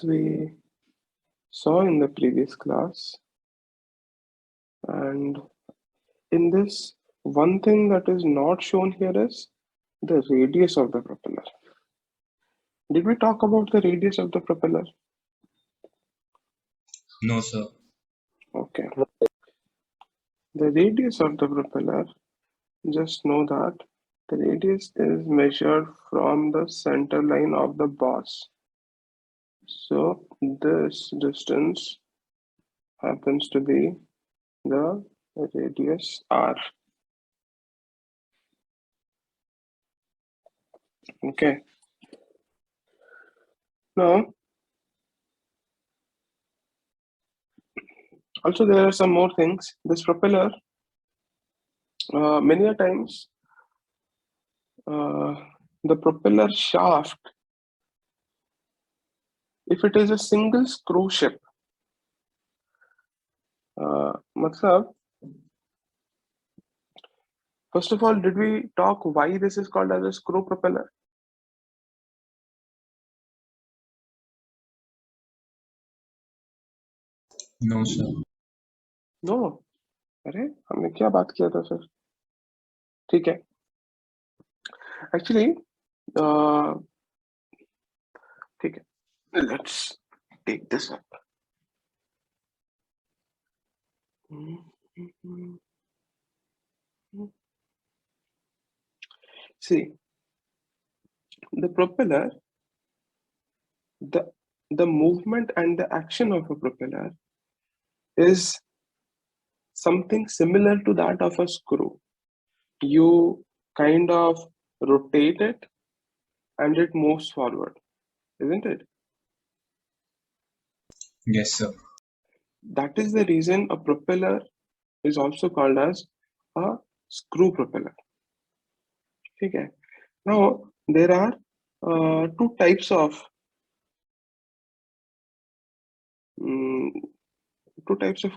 we saw in the previous class, and in this, one thing that is not shown here is the radius of the propeller. Did we talk about the radius of the propeller? No, sir. Okay. The radius of the propeller, just know that the radius is measured from the center line of the boss. So this distance happens to be the radius r. Okay. Now, also there are some more things. This propeller, many a times, the propeller shaft, if it is a single screw ship, matlab, first of all, did we talk why this is called as a screw propeller? No, sir. No. अरे हमने क्या बात किया था sir? ठीक है. Actually, ठीक है. Let's take this up. See, the propeller, the movement and the action of a propeller is something similar to that of a screw. You kind of rotate it and it moves forward, isn't it? Yes, sir. That is the reason a propeller is also called as a screw propeller. Okay. Now there are two types of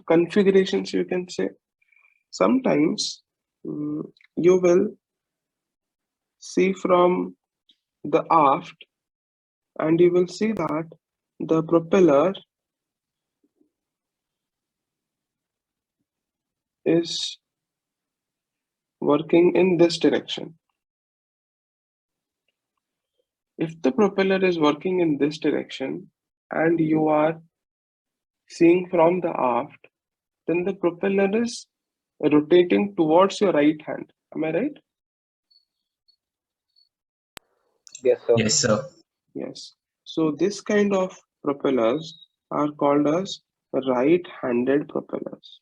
configurations, you can say. Sometimes you will see from the aft, and you will see that the propeller is working in this direction. If the propeller is working in this direction and you are seeing from the aft, then the propeller is rotating towards your right hand. Am I right? Yes, sir. Yes, sir. Yes. So this kind of propellers are called as right-handed propellers.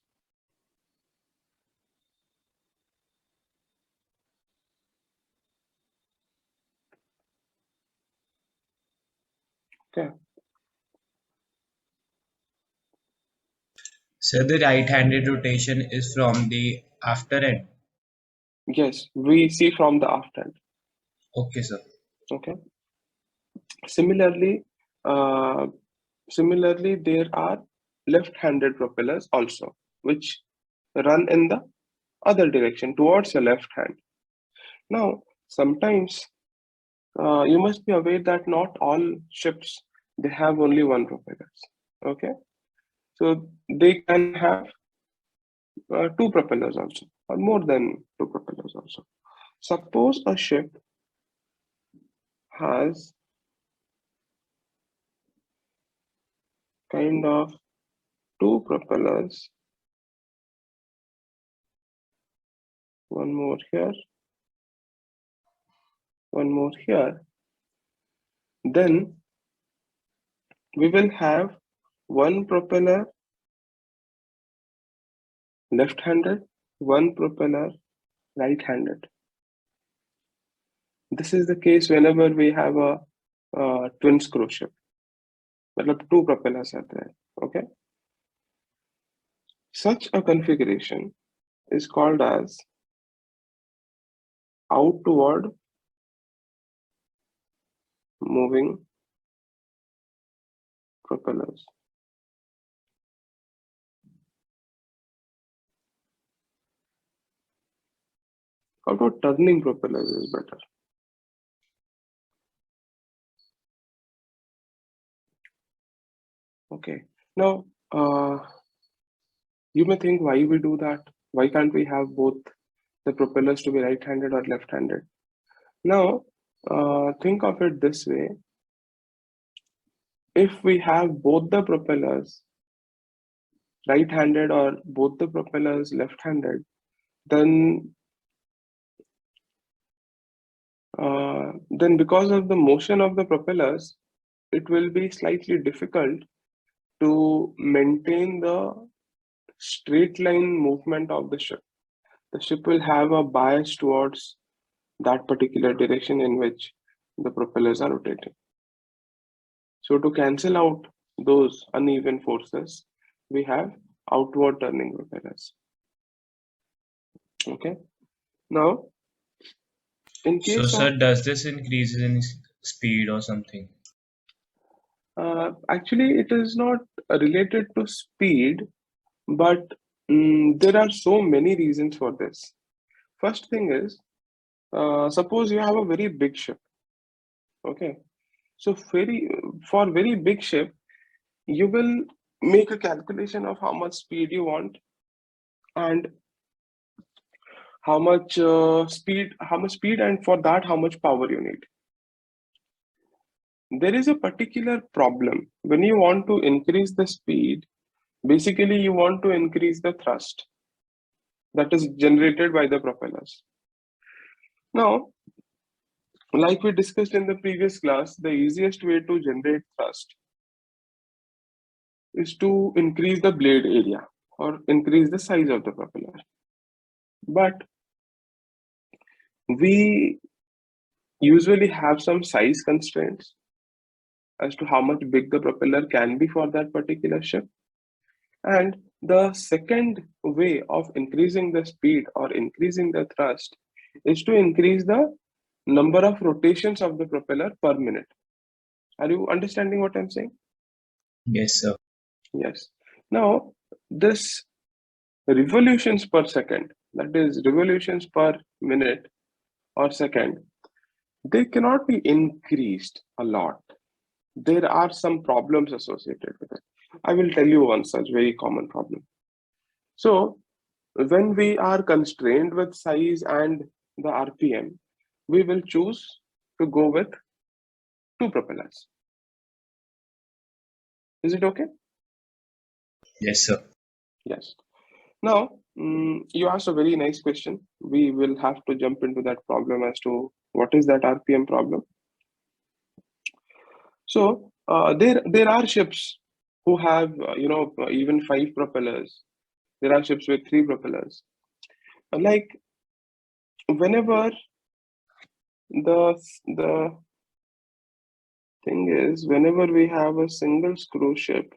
Okay. So the right-handed rotation is from the after end. Yes, we see from the aft end. Okay, sir. Okay. Similarly, there are left-handed propellers also, which run in the other direction towards your left hand. Now, sometimes you must be aware that not all ships, they have only one propellers. Okay, so they can have two propellers also, or more than two propellers also. Suppose a ship has kind of two propellers, one more here, one more here, then we will have one propeller left-handed, one propeller right-handed. This is the case whenever we have a twin screw ship. मतलब two propellers are there. Okay. Such a configuration is called as outward moving propellers. Outward turning propellers is better. Okay. Now, you may think why we do that? Why can't we have both the propellers to be right-handed or left-handed? Now, think of it this way. If we have both the propellers right-handed or both the propellers left-handed, then because of the motion of the propellers, it will be slightly difficult to maintain the straight line movement of the ship. The ship will have a bias towards that particular direction in which the propellers are rotating. So to cancel out those uneven forces, we have outward turning propellers. Okay. Now, in So, case of sir, does this increase in speed or something? actually, it is not related to speed, but there are so many reasons for this. First thing is, suppose you have a very big ship. Okay, so for very big ship, you will make a calculation of how much speed you want and how much speed, and for that how much power you need. There is a particular problem when you want to increase the speed. Basically, you want to increase the thrust that is generated by the propellers. Now, like we discussed in the previous class, the easiest way to generate thrust is to increase the blade area or increase the size of the propeller. But we usually have some size constraints as to how much big the propeller can be for that particular ship. And the second way of increasing the speed or increasing the thrust is to increase the number of rotations of the propeller per minute. Are you understanding what I'm saying? Yes, sir. Yes. Now, this revolutions per second, that is revolutions per minute or second, they cannot be increased a lot. There are some problems associated with it. I will tell you one such very common problem. So, when we are constrained with size and the RPM, we will choose to go with two propellers. Is it okay? Yes, sir. Yes. Now, you asked a very nice question. We will have to jump into that problem as to what is that RPM problem. So there are ships who have even five propellers. There are ships with three propellers. Like whenever the thing is, whenever we have a single screw ship,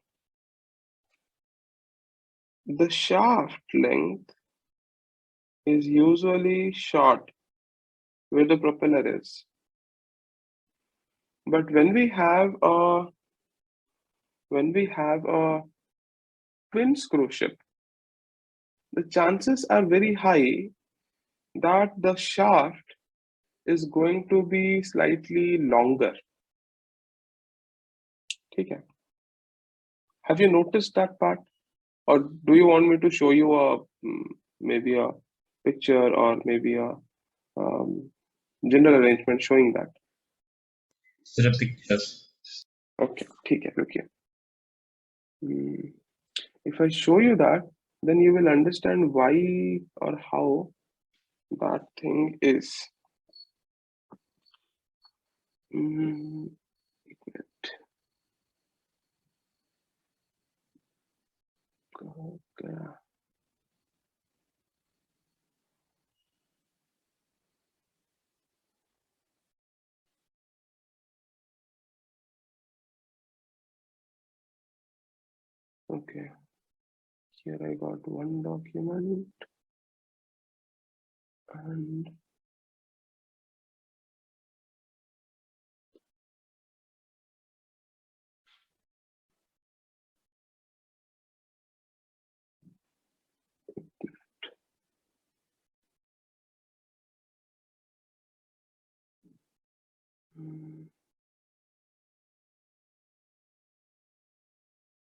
the shaft length is usually short where the propeller is. But when we have a twin screw ship, the chances are very high that the shaft is going to be slightly longer. Okay. Have you noticed that part? Or do you want me to show you maybe a picture or maybe a um, general arrangement showing that? So the picture. Okay, okay. If I show you that, then you will understand why or how that thing is. Mm, okay. Okay, here I got one document and mm,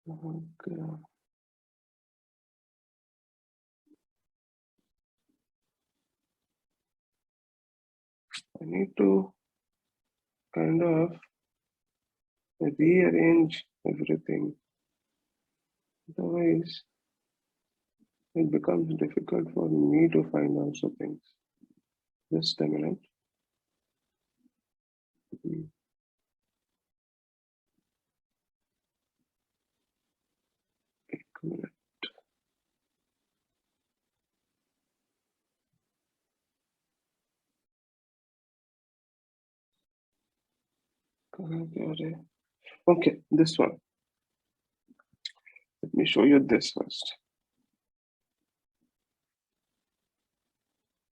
Okay. I need to kind of rearrange everything. Otherwise, it becomes difficult for me to find also things. Just a minute. Hmm, एक minute. कहाँ गया रे? Okay, this one. Let me show you this first.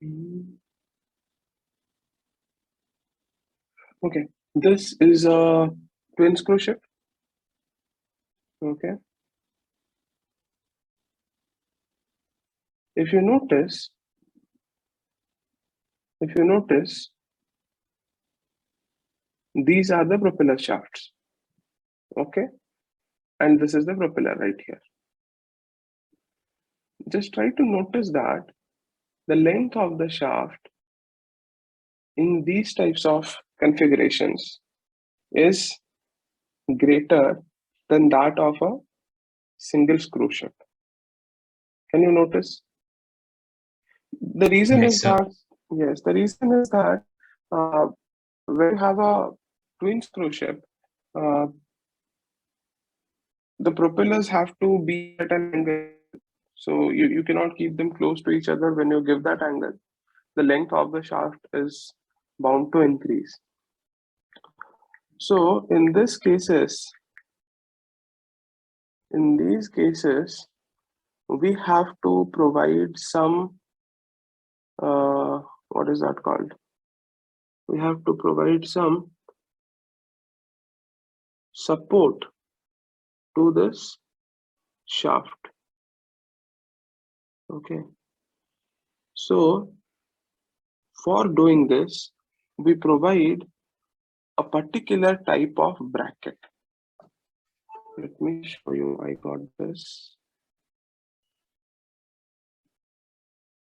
Hmm. Okay, this is a twin screw ship. Okay, if you notice, these are the propeller shafts. Okay, and this is the propeller right here. Just try to notice that the length of the shaft in these types of configurations is greater than that of a single screw ship. Can you notice? The reason Yes, is sir. that, yes, the reason is that uh, when you have a twin screw ship, uh, the propellers have to be at an angle. So you cannot keep them close to each other. When you give that angle, the length of the shaft is bound to increase. So in these cases, we have to provide some, what is that called? We have to provide some support to this shaft. Okay. So for doing this, we provide a particular type of bracket. Let me show you. I got this.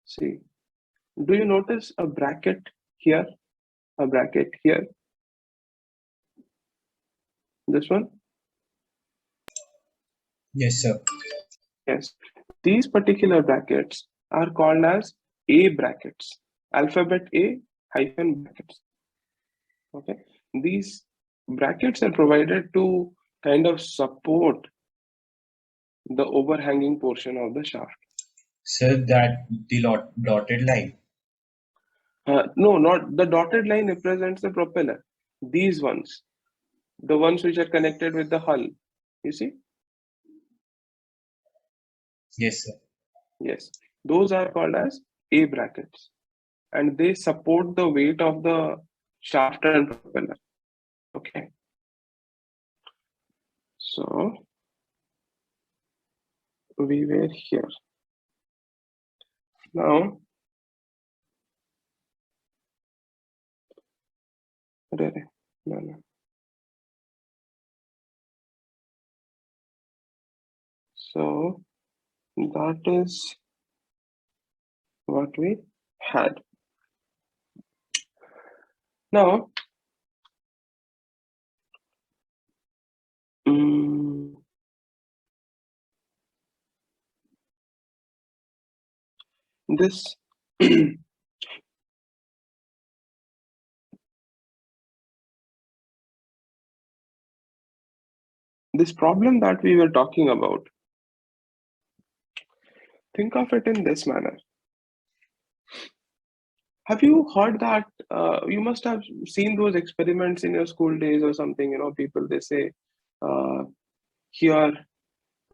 See, do you notice a bracket here? A bracket here? This one? Yes, sir. Yes. These particular brackets are called as A brackets, alphabet A hyphen brackets. Okay. These brackets are provided to kind of support the overhanging portion of the shaft. Sir, that the dotted line. No, not the dotted line represents the propeller. These ones, the ones which are connected with the hull. You see? Yes, sir. Yes. Those are called as A brackets. And they support the weight of the shaft and propeller. Okay. So we were here. Now, no, no. So that is what we had. Now, mm, this this problem that we were talking about, think of it in this manner. Have you heard that you must have seen those experiments in your school days or something? You know, people they say uh, here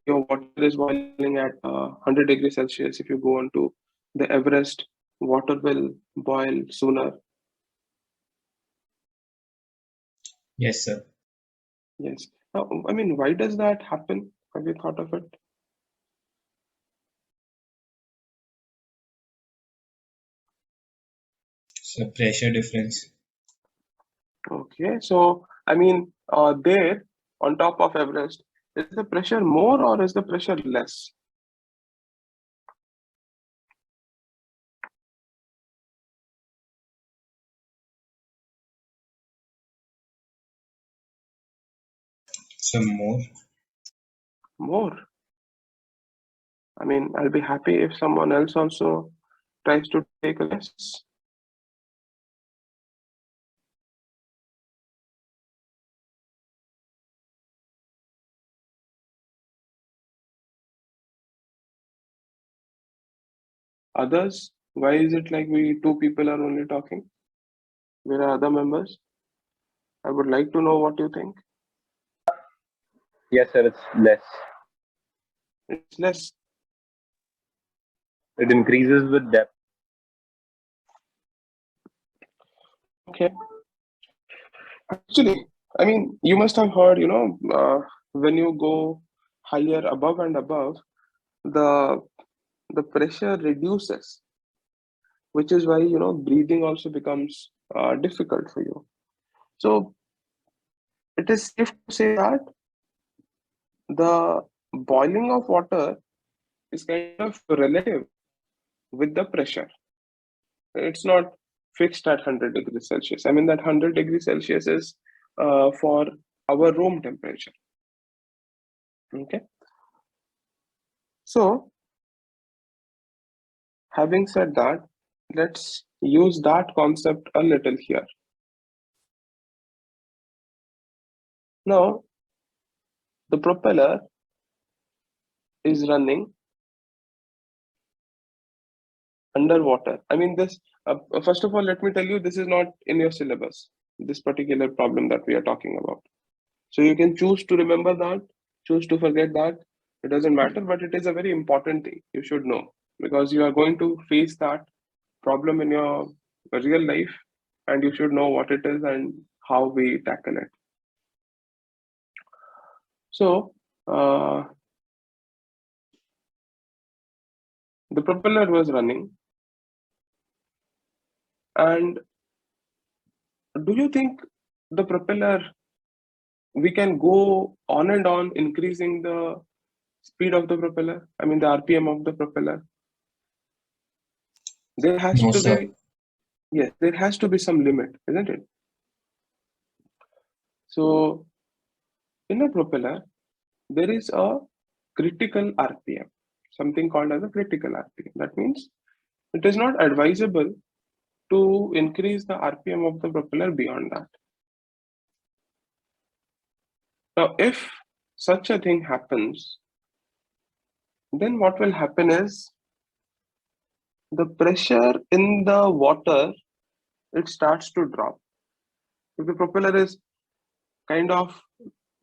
your water is boiling at 100 degrees Celsius. If you go on to the Everest, water will boil sooner. Yes, sir. Yes. Now, I mean, why does that happen? Have you thought of it? So pressure difference. Okay, so I mean, there on top of Everest, Is the pressure more or is the pressure less? So more. More. I mean, I'll be happy if someone else also tries to take less. Others, why is it like we two people are only talking? Where are other members? I would like to know what you think. Yes, sir. It's less. It's less. It increases with depth. Okay. Actually, I mean, you must have heard, when you go higher above and above, the the pressure reduces, which is why breathing also becomes difficult for you. So it is safe to say that the boiling of water is kind of relative with the pressure. It's not fixed at 100 degrees Celsius. I mean, that 100 degrees Celsius is for our room temperature. Okay. So, having said that, let's use that concept a little here. Now, the propeller is running underwater. I mean, first of all, let me tell you, this is not in your syllabus, this particular problem that we are talking about. So you can choose to remember that, choose to forget that. It doesn't matter, but it is a very important thing you should know, because you are going to face that problem in your real life, and you should know what it is and how we tackle it. So, the propeller was running, and do you think the propeller, we can go on and on increasing the speed of the propeller? I mean, the RPM of the propeller. There has No, to sir. be, yes, there has to be some limit, isn't it? So, in a propeller, there is a critical RPM, something called as a critical RPM. That means it is not advisable to increase the RPM of the propeller beyond that. Now, if such a thing happens, then what will happen is the pressure in the water, it starts to drop. If the propeller is kind of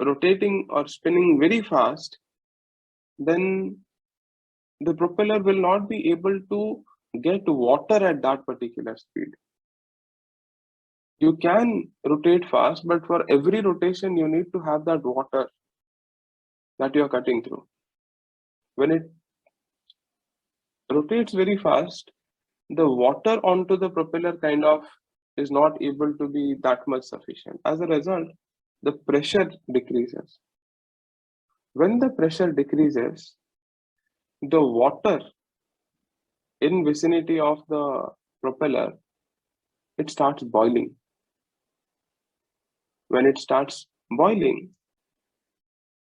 rotating or spinning very fast, then the propeller will not be able to get water at that particular speed. You can rotate fast, but for every rotation, you need to have that water that you are cutting through. When it rotates very fast, the water onto the propeller kind of is not able to be that much sufficient. As a result, the pressure decreases. When the pressure decreases, the water in vicinity of the propeller, it starts boiling. When it starts boiling,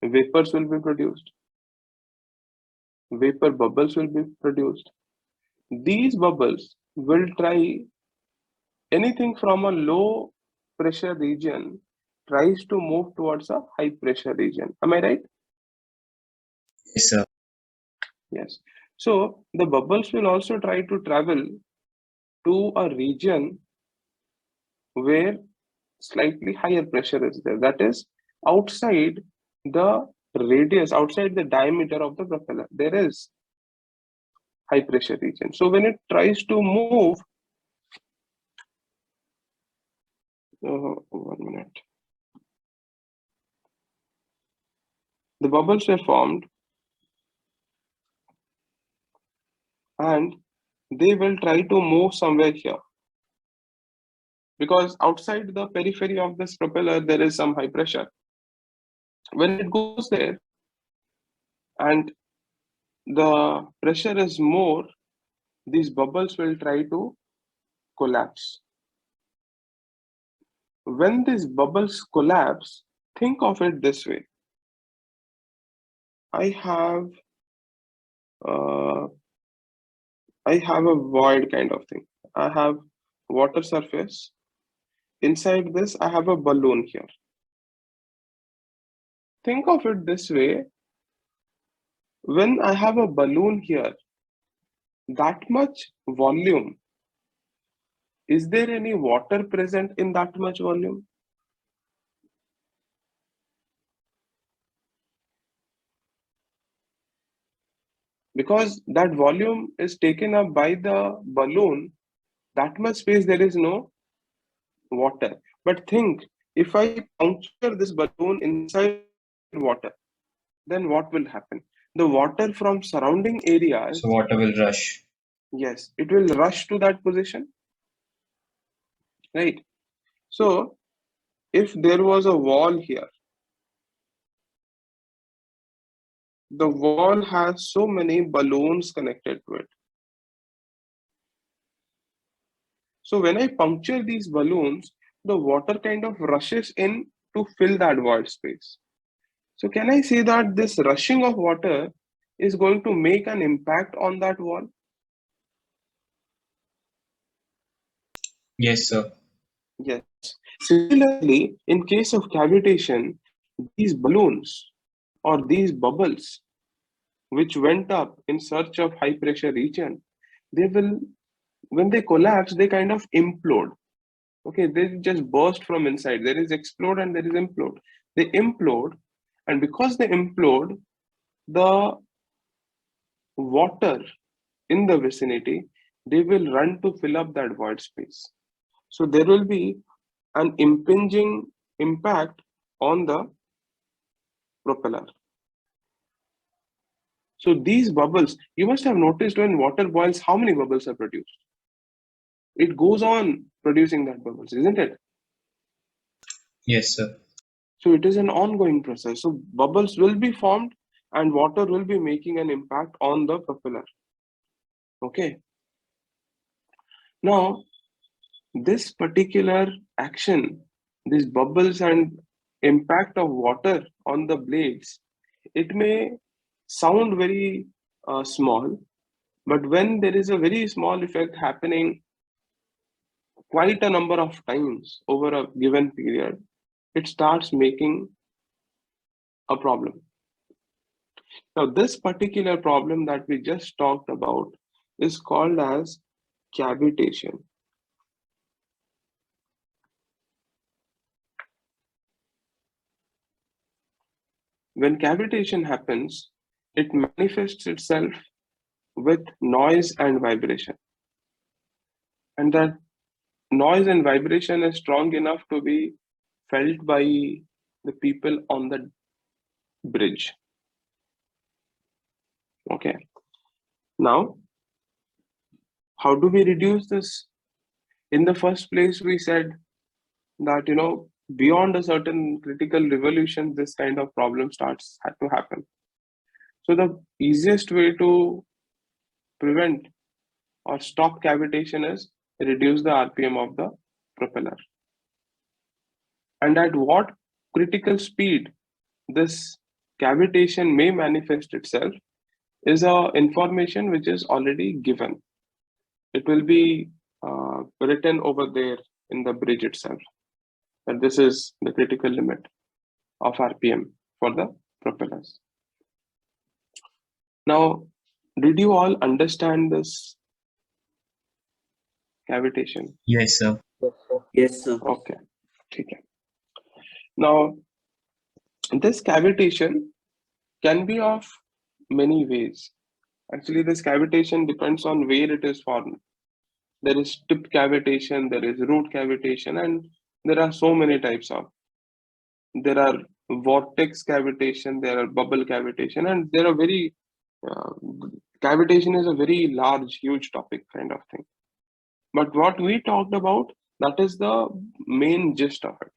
vapors will be produced. Vapor bubbles will be produced. These bubbles will try anything from a low pressure region tries to move towards a high pressure region. Am I right? Yes, sir. Yes. So the bubbles will also try to travel to a region where slightly higher pressure is there. That is outside the radius, outside the diameter of the propeller. There is high pressure region. So when it tries to move, 1 minute. The bubbles were formed and they will try to move somewhere here. Because outside the periphery of this propeller, there is some high pressure. When it goes there, and the pressure is more, these bubbles will try to collapse. When these bubbles collapse, think of it this way. I have uh, I have a void kind of thing. I have water surface. Inside this, I have a balloon here. Think of it this way. When I have a balloon here, that much volume, is there any water present in that much volume? Because that volume is taken up by the balloon, that much space there is no water. But think, if I puncture this balloon inside water, then what will happen? The water from surrounding So areas, water will rush. yes, it will rush to that position, right? So if there was a wall here, the wall has so many balloons connected to it. So when I puncture these balloons, the water kind of rushes in to fill that void space. So can I say that this rushing of water is going to make an impact on that wall? Yes, sir. Yes. Similarly, in case of cavitation, these balloons or these bubbles which went up in search of high pressure region, they will, when they collapse, they kind of implode. Okay, they just burst from inside. There is explode and there is implode. They implode, and because they implode, the water in the vicinity, they will run to fill up that void space. So there will be an impinging impact on the propeller. So these bubbles, you must have noticed when water boils, how many bubbles are produced. It goes on producing that bubbles, isn't it? Yes, sir. So it is an ongoing process. So bubbles will be formed and water will be making an impact on the propeller. Okay. Now, this particular action, these bubbles and impact of water on the blades, it may sound very small, but when there is a very small effect happening quite a number of times over a given period, it starts making a problem. Now, this particular problem that we just talked about is called as cavitation. When cavitation happens, it manifests itself with noise and vibration. And that noise and vibration is strong enough to be felt by the people on the bridge. Okay. Now, how do we reduce this? In the first place, we said that, beyond a certain critical revolution, this kind of problem starts to happen. So the easiest way to prevent or stop cavitation is reduce the RPM of the propeller. And at what critical speed this cavitation may manifest itself is a information which is already given. It will be written over there in the bridge itself, that this is the critical limit of RPM for the propellers. Now, did you all understand this cavitation? Yes, sir. Yes, sir. Okay. Okay. Now, this cavitation can be of many ways. Actually, this cavitation depends on where it is formed. There is tip cavitation, there is root cavitation, and there are so many types of. There are vortex cavitation, there are bubble cavitation, and there are very uh, cavitation is a very large, huge topic kind of thing. But what we talked about, that is the main gist of it.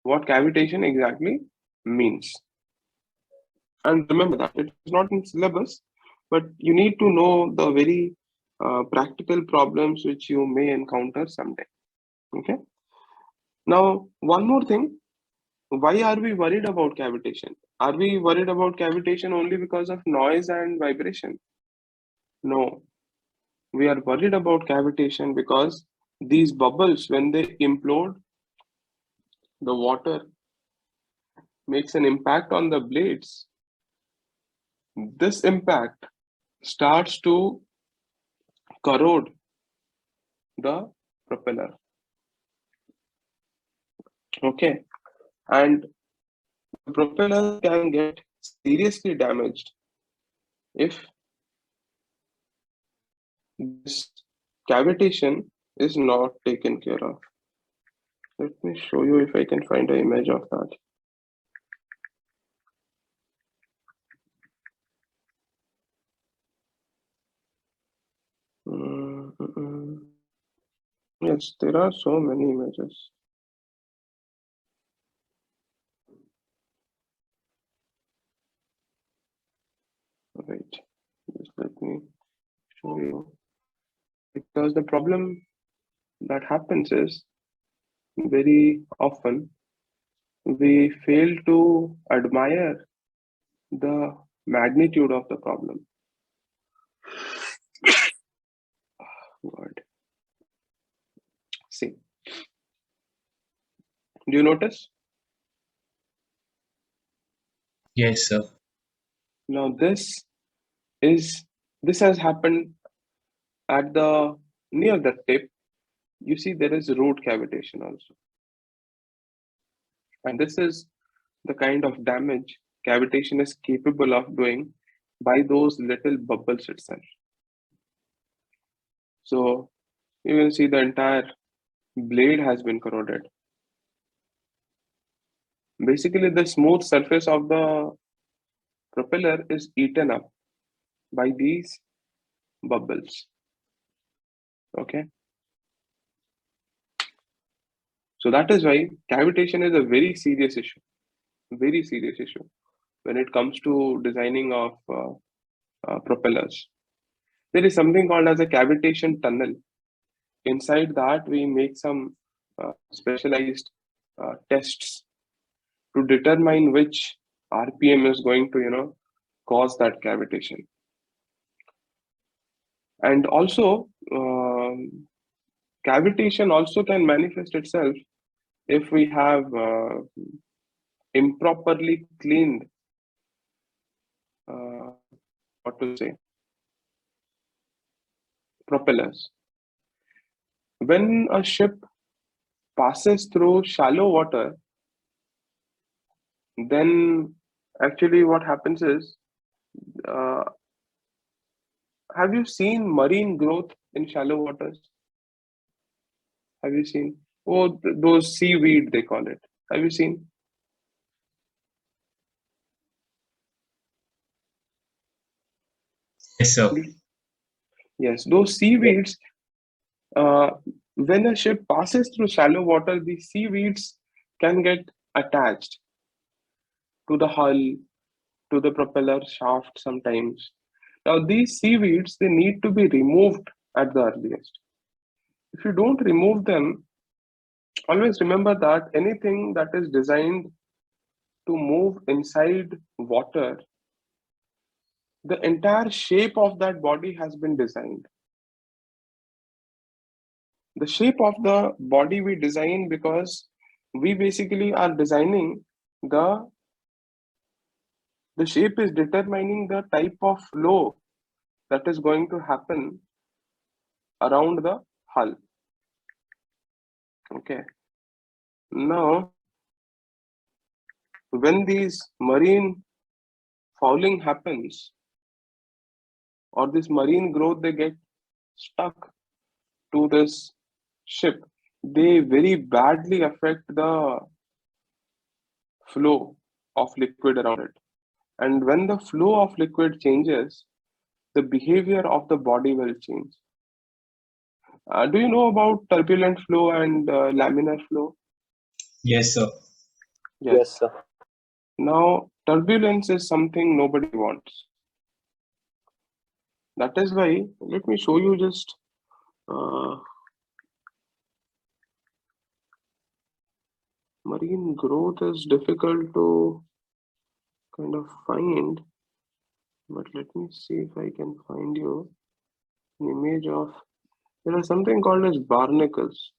What cavitation exactly means. And remember that it is not in syllabus, but you need to know the very practical problems which you may encounter someday. Okay. Now, one more thing. Why are we worried about cavitation? Are we worried about cavitation only because of noise and vibration? No, we are worried about cavitation because these bubbles, when they implode, the water makes an impact on the blades. This impact starts to corrode the propeller. Okay, and the propeller can get seriously damaged if this cavitation is not taken care of. Let me show you if I can find an image of that. Yes, there are so many images. Wait, just let me show you. Because the problem that happens is very often we fail to admire the magnitude of the problem. Word. See, do you notice? Yes, sir. Now this has happened at the near the tip. You see there is root cavitation also, and this is the kind of damage cavitation is capable of doing by those little bubbles itself. So you will see the entire blade has been corroded. Basically, the smooth surface of the propeller is eaten up by these bubbles. Okay. So that is why cavitation is a very serious issue. Very serious issue when it comes to designing of propellers. There is something called as a cavitation tunnel. Inside that, we make some specialized tests to determine which RPM is going to, cause that cavitation. And also, cavitation also can manifest itself if we have improperly cleaned, what to say, propellers. When a ship passes through shallow water, then actually what happens is, uh, have you seen marine growth in shallow waters? Have you seen? Oh, those seaweed, they call it. Have you seen? Yes, sir. Yes, those seaweeds, uh, when a ship passes through shallow water, the seaweeds can get attached to the hull, to the propeller shaft sometimes. Now, these seaweeds, they need to be removed at the earliest. If you don't remove them, always remember that anything that is designed to move inside water, the entire shape of that body has been designed. The shape of the body we design because we basically are designing the shape is determining the type of flow that is going to happen around the hull. Okay. Now, when these marine fouling happens or this marine growth, they get stuck to this ship, they very badly affect the flow of liquid around it. And when the flow of liquid changes, the behavior of the body will change. Do you know about turbulent flow and laminar flow? Yes, sir. Yes. Yes, sir. Now, turbulence is something nobody wants. That is why, let me show you just uh, marine growth is difficult to kind of find, but let me see if I can find you an image of, there is something called as barnacles.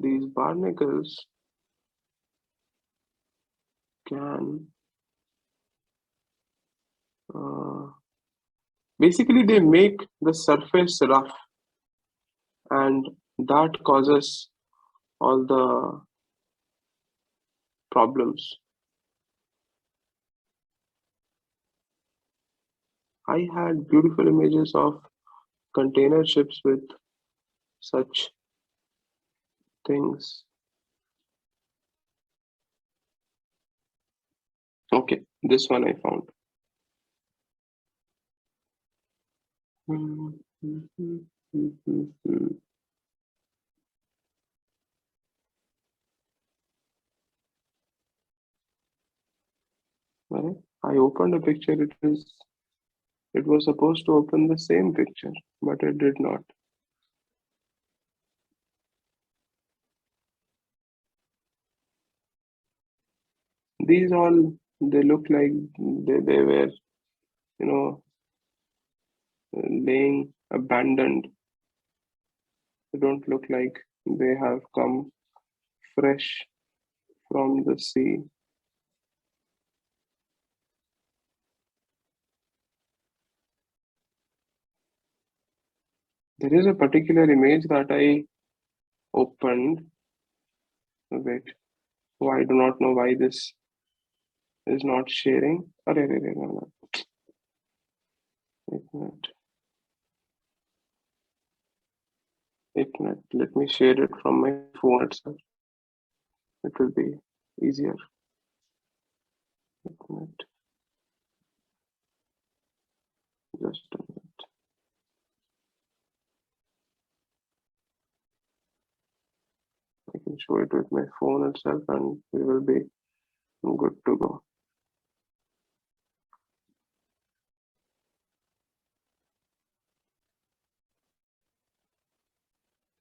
These barnacles can uh, basically they make the surface rough, and that causes all the problems. I had beautiful images of container ships with such things. Okay, this one I found. Well, I opened a picture. It was supposed to open the same picture, but it did not. These all, they look like they were, you know, laying abandoned. They don't look like they have come fresh from the sea. There is a particular image that I opened. Wait, oh, I do not know why this is not sharing. No. Wait a minute. Wait a minute. Let me share it from my phone itself. It will be easier. Wait a minute. Just a minute. I can show it with my phone itself and we will be good to go.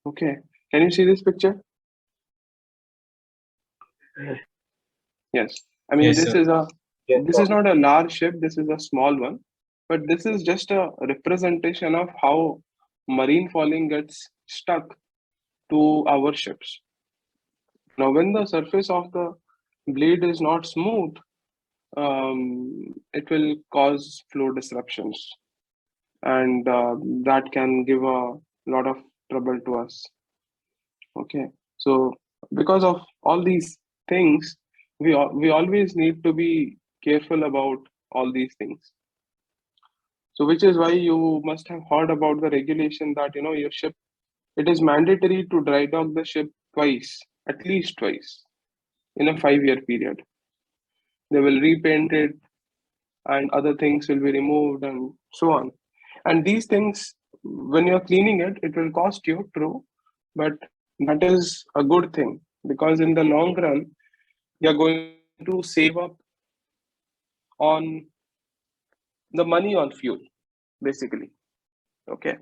Okay, can you see this picture? Yes. I mean, Yes, this sir. is a Yes, this is not a large ship, this is a small one, but this is just a representation of how marine fouling gets stuck to our ships. Now, when the surface of the blade is not smooth, it will cause flow disruptions, and that can give a lot of trouble to us. Okay, so because of all these things, we always need to be careful about all these things. So, which is why you must have heard about the regulation that your ship, it is mandatory to dry dock the ship twice, at least twice, in a 5-year period. They will repaint it, and other things will be removed, and so on. And these things, when you're cleaning it, it will cost you, true, but that is a good thing because in the long run, you're going to save up on the money on fuel, basically. Okay,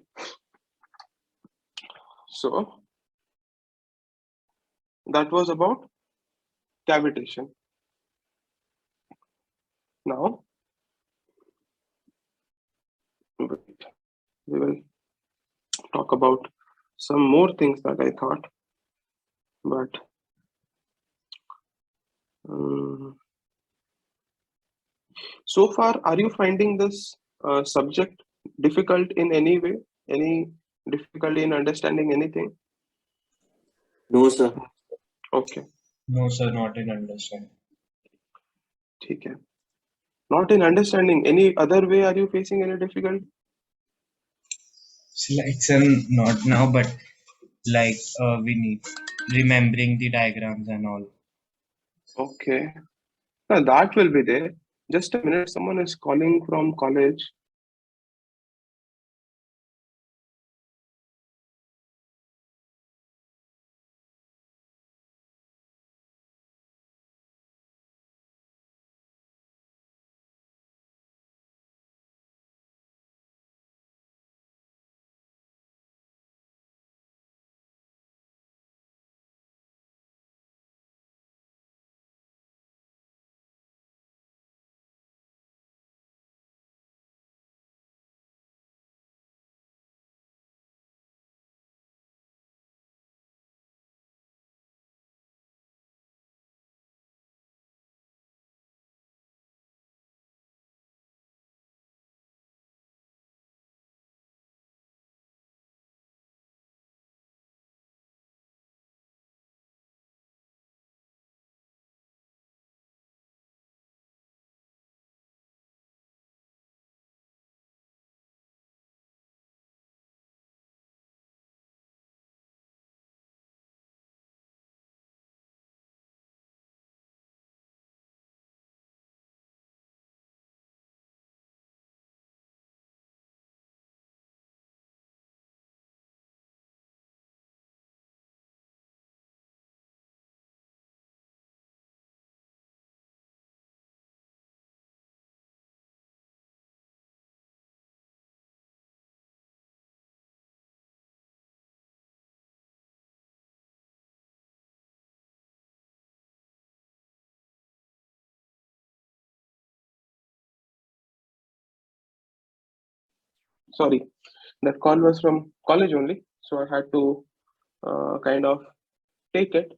so that was about cavitation. Now, wait, we will talk about some more things that I thought, but um, so far, are you finding this subject difficult in any way? Any difficulty in understanding anything? No, sir. Okay, No, sir, not in understanding. ठीक है. Not in understanding. Any other way are you facing any difficulty? Selection, not now, but like we need remembering the diagrams and all. Okay. Now that will be there. Just a minute. Someone is calling from college. Sorry, that call was from college only, so I had to kind of take it.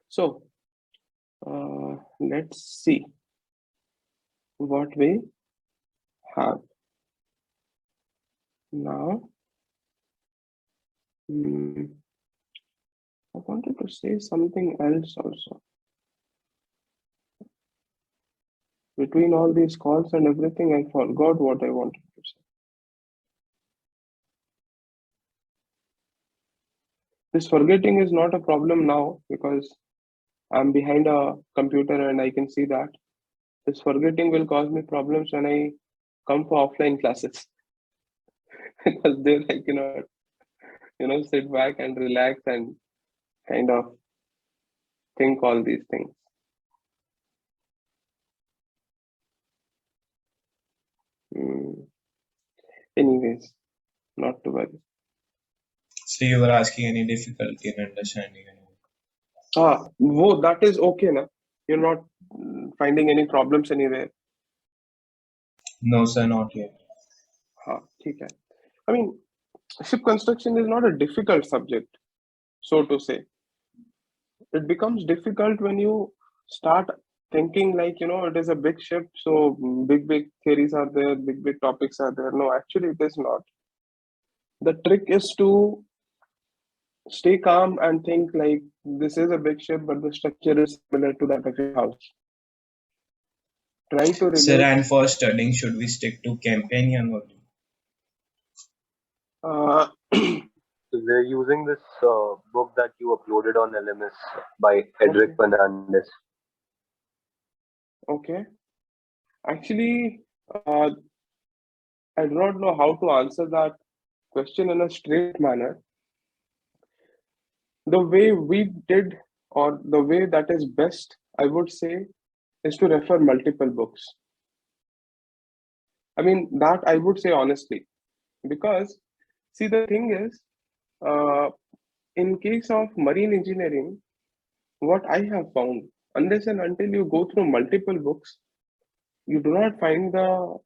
So let's see what we have now. I wanted to say something else also. Between all these calls and everything, I forgot what I wanted to say. This forgetting is not a problem now because I'm behind a computer and I can see that. This forgetting will cause me problems when I come for offline classes because there I cannot, sit back and relax and kind of think all these things. Anyways, not to worry. So you were asking any difficulty in understanding anything? That is okay, na? You're not finding any problems anywhere. No, sir, not yet. ठीक है. I mean, ship construction is not a difficult subject, so to say. It becomes difficult when you start thinking like, it is a big ship, so big theories are there, big topics are there. No, actually, it is not. The trick is to stay calm and think like this is a big ship, but the structure is similar to that of your house. Try to Sir, relate. and for studying, should we stick to companion only? They're using this book that you uploaded on LMS by Edric Okay. Fernandez. Okay. Actually, I do not know how to answer that question in a straight manner. The way we did, or the way that is best, I would say, is to refer multiple books. I mean, that I would say honestly, because see, the thing is, in case of marine engineering, what I have found, unless and until you go through multiple books, you do not find the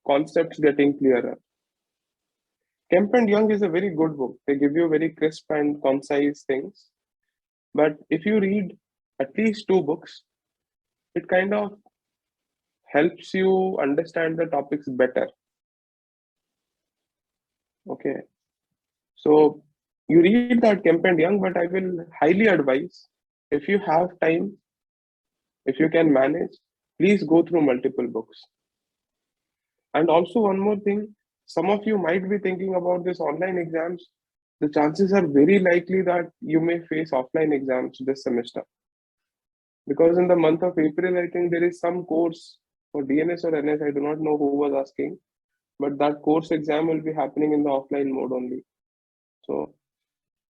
concepts getting clearer. Kemp and Young is a very good book. They give you very crisp and concise things. But if you read at least 2 books, it kind of helps you understand the topics better. Okay. So you read that Kemp and Young, but I will highly advise, if you have time, if you can manage, please go through multiple books. And also one more thing, some of you might be thinking about this online exams. The chances are very likely that you may face offline exams this semester. Because in the month of April, I think there is some course for DNS or NS, I do not know who was asking, but that course exam will be happening in the offline mode only. So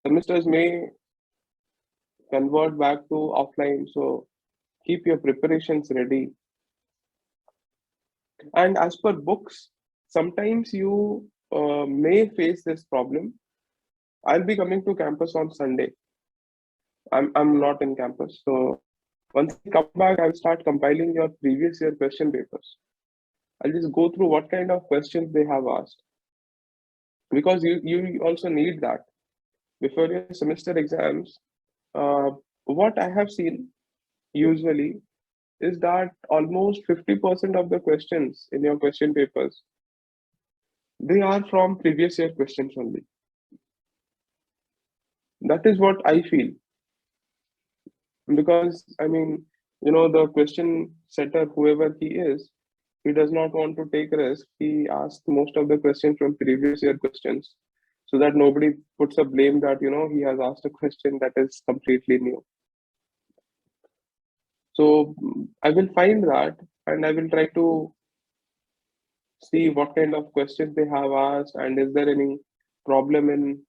semesters may convert back to offline. So keep your preparations ready. And as per books, sometimes you may face this problem. I'll be coming to campus on Sunday. I'm not in campus. So once I come back, I'll start compiling your previous year question papers. I'll just go through what kind of questions they have asked. Because you also need that. Before your semester exams, what I have seen usually is that almost 50% of the questions in your question papers, they are from previous year questions only. That is what I feel. Because, I mean, the question setter, whoever he is, he does not want to take risk. He asks most of the questions from previous year questions so that nobody puts a blame that, he has asked a question that is completely new. So I will find that and I will try to see what kind of questions they have asked and is there any problem in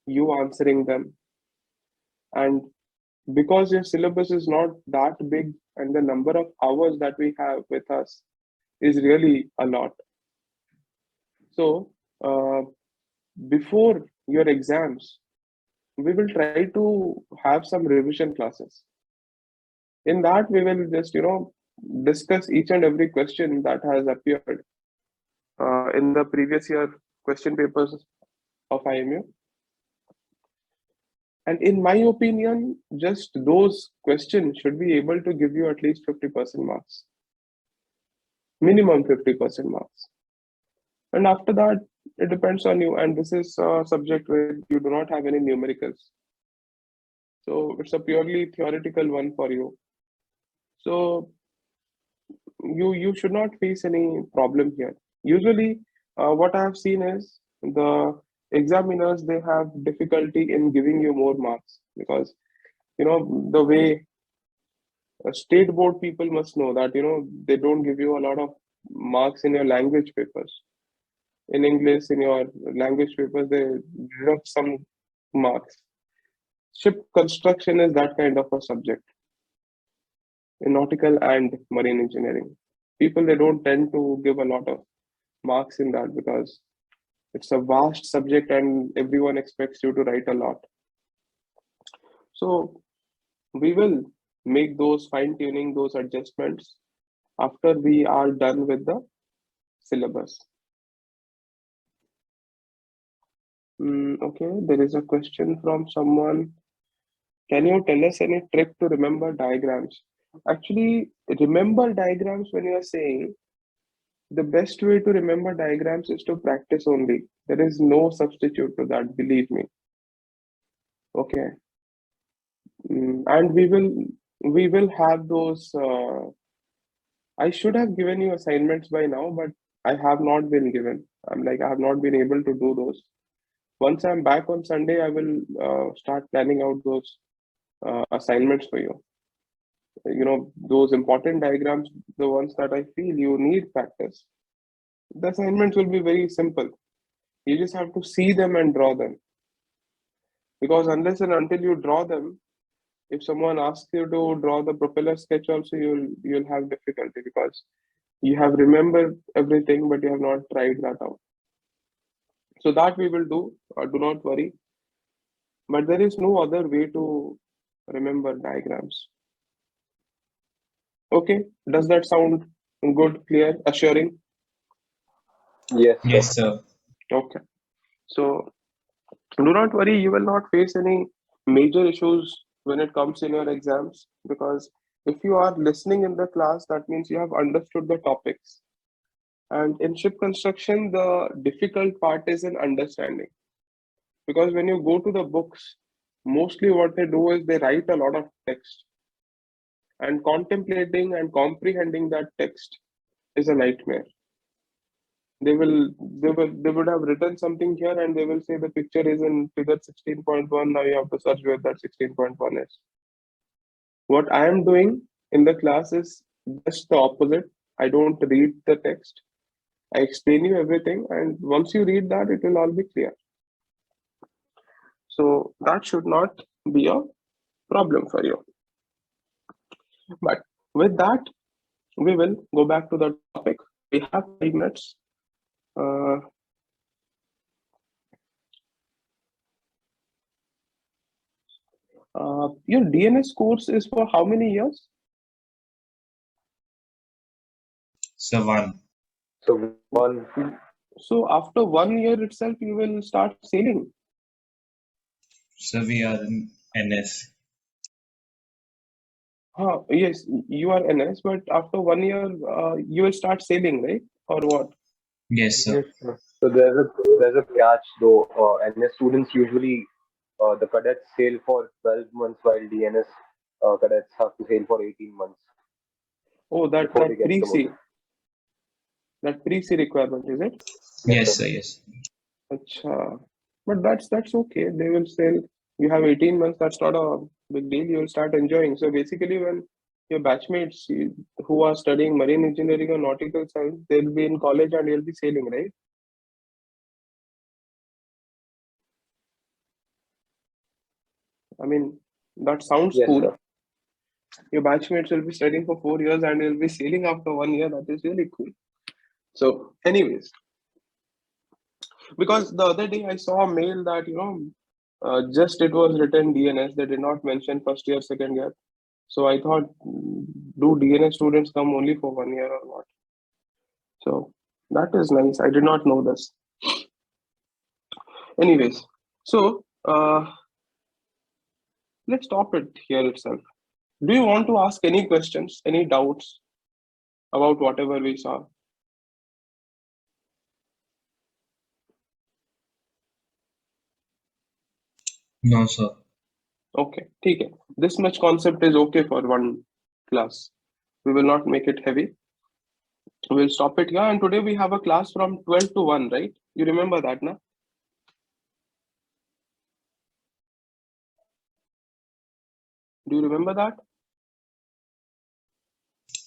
you answering them. And because your syllabus is not that big and the number of hours that we have with us is really a lot. So before your exams, we will try to have some revision classes. In that, we will just, discuss each and every question that has appeared in the previous year question papers of IMU. And in my opinion, just those questions should be able to give you at least 50% marks, minimum 50% marks. And after that, it depends on you. And this is a subject where you do not have any numericals. So it's a purely theoretical one for you. So you should not face any problem here. Usually, what I have seen is the examiners, they have difficulty in giving you more marks because the way state board people must know that they don't give you a lot of marks in your language papers. In English, in your language papers, they deduct some marks. Ship construction is that kind of a subject in nautical and marine engineering. People, they don't tend to give a lot of marks in that because it's a vast subject and everyone expects you to write a lot. So we will make those fine-tuning, those adjustments after we are done with the syllabus. Okay, there is a question from someone. Can you tell us any trick to remember diagrams? Actually, remember diagrams when you are saying the best way to remember diagrams is to practice only. There is no substitute to that, believe me. Okay. And we will have those. I should have given you assignments by now, but I have not been given. I have not been able to do those. Once I'm back on Sunday, I will start planning out those assignments for you. Those important diagrams, the ones that I feel you need practice. The assignments will be very simple. You just have to see them and draw them. Because unless and until you draw them, if someone asks you to draw the propeller sketch also, you'll have difficulty because you have remembered everything, but you have not tried that out. So that we will do, do not worry. But there is no other way to remember diagrams. Okay, does that sound good, clear, assuring? Yes, sir. Yes, sir. Okay. So do not worry, you will not face any major issues when it comes in your exams because if you are listening in the class, that means you have understood the topics. And in ship construction, the difficult part is in understanding. Because when you go to the books, mostly what they do is they write a lot of text. And contemplating and comprehending that text is a nightmare. They would have written something here and they will say the picture is in figure 16.1. Now you have to search where that 16.1 is. What I am doing in the class is just the opposite. I don't read the text. I explain you everything, and once you read that, it will all be clear. So that should not be a problem for you. But with that, we will go back to the topic. We have 5 minutes. Your DNS course is for how many years? So 1. So one. So after 1 year itself, you will start sailing. So we are in NS. Yes, you are NS, but after 1 year, you will start sailing, right? Or what? Yes, sir. Yes, sir. So there's a catch though. NS students usually the cadets sail for 12 months while DNS cadets have to sail for 18 months Oh, that before they get pre-C, promoted. that pre-C requirement, is it? Yes, sir. Yes. Acha. But that's okay. They will sail. You have 18 months. That's not a big deal. You will start enjoying. So basically, when your batchmates who are studying marine engineering or nautical science, they'll be in college and you'll be sailing, right? I mean, that sounds Yes, cool. sir. Your batchmates will be studying for 4 years and you'll be sailing after 1 year. That is really cool. So, anyways, because the other day I saw a mail that just it was written DNS. They did not mention first year, second year. So I thought, do DNS students come only for 1 year or what? So That is nice. I did not know this. Anyways, so let's stop it here itself. Do you want to ask any questions, any doubts about whatever we saw? No, sir. Okay, ठीक है. This much concept is okay for one class. We will not make it heavy. We'll stop it here. And today we have a class from 12 to 1, right? You remember that, na? Do you remember that?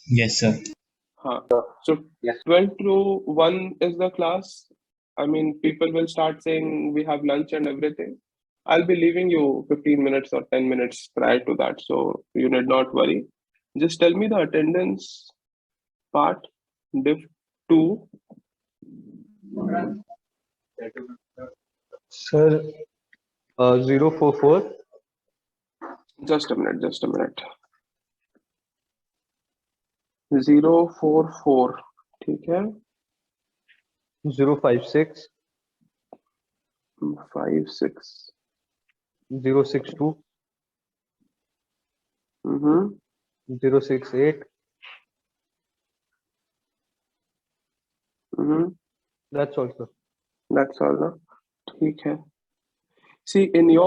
Yes, sir. Huh. So Yes. 12 to 1 is the class. I mean, people will start saying we have lunch and everything. I'll be leaving you 15 minutes or 10 minutes prior to that. So you need not worry. Just tell me the attendance part, div 2. Sir, 044 Just a minute, just a minute. 044. ठीक है. 056 56. 062 Mm-hmm. 068. Mm-hmm. That's all, sir. That's all, ना? ठीक है. See, in your